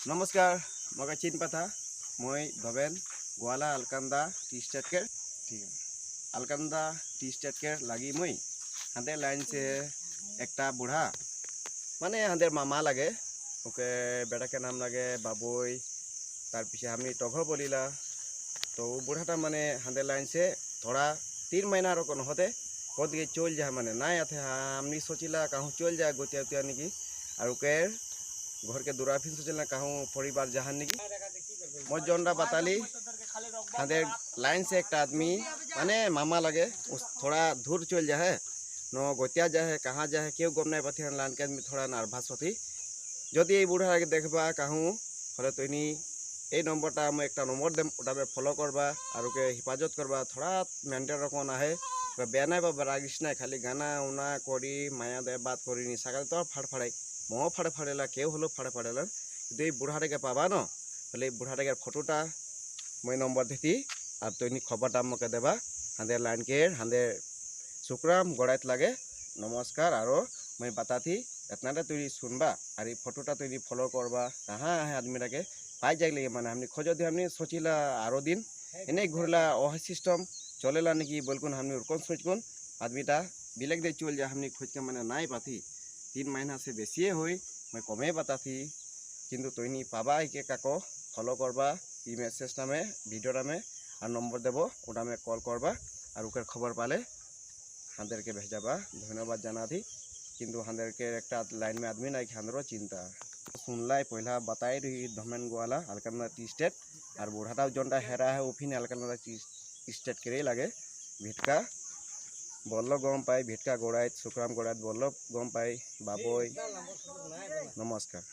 नमस्कार मग चिन पथा मैं धबेन गोवाला अलकांदा टी स्टेट के ठीक है अलकांदा टी स्टेट के लगी मुई हाथे लाइन से एकटा बूढ़ा माने हाथे मामा लगे ओके बेटा के नाम लगे बाबुई तार पीछे हमने टघो बोलीला तो बूढ़ाटा माने हाथे लाइन से थोड़ा 3 महीना रोकन होते कद के चल जाए माने ना आते हमने सोचिला कहूँ चल जाए गोतिया उतिया निकी और ओके घर के दूरा फिर सोचल कहूँ परिवार जहान निकी मजंडा बताली हाथे लाइन से एक आदमी माने मामा लगे उस थोड़ा दूर चल जाए न गोतिया जाए कहाँ जाए क्यों गम नहीं पाती लाइन के आदमी थोड़ा नार्भास होती जदि ये बुढ़ा देखबा कहूँ हले तो এই নম্বরটা আমি একটা নম্বর দেম ওটাবে ফলো করবা আর ওকে হেফাজত করবা থোড়া মেনটেন রকম আহে বেয়া নাই বা রাগিস নাই খালি গানা উনা করি মায়া দে বাত করি নি সকালে তো ফাড়ফাড়াই মো ফাড়ফাড়েলা কেউ হলো ফাড়ফাড়েলা কিন্তু এই বুড়াটাকে পাবা ন বলে এই বুড়াটাকে ফটোটা মই নম্বর দিতি আর তৈনি খবরটা আমাকে দেবা হাঁদে লাইন के হাঁদে শুক্রাম গড়াইত লাগে নমস্কার আর मैं बताती इतना तुम सुनबा और फटोटा तुम फलो करबा कहाँ है आदमीटाके पाई जाए माने हमने खोज दी हमने सोचिला आरो दिन इन्हें घुरला ओह सिस्टम चलेला निकी बोलकुन हमने उरकन सोचकुन आदमीटा बिलेक दे चल जा हमने खोज के मैंने नाई पाती 3 महीना से बेसिए हुई मैं कमे बताती किंतु तुम पाबा के काको फलो करबा इ मेसेज नामे भिडियो नामे और नम्बर देव ओटा में कल करबा और उकर खबर पाले हांदेर के भेजाबा धन्यवाद जाना थी किंतु हांदेर के एक लाइन में आदमी नहीं हांदरो चिंता सुनलाई पहला बताई रही धमेन गोवाला अलकांदा टी स्टेट और बुढ़ाटा जोनटा हेरा है उफिन अलकांदा टी स्टेट के लगे भिटका बल्ल गम पाई भिटका गोड़ाइत सुखराम गोड़ाइत बल्ल गम पाई बाबोई नमस्कार।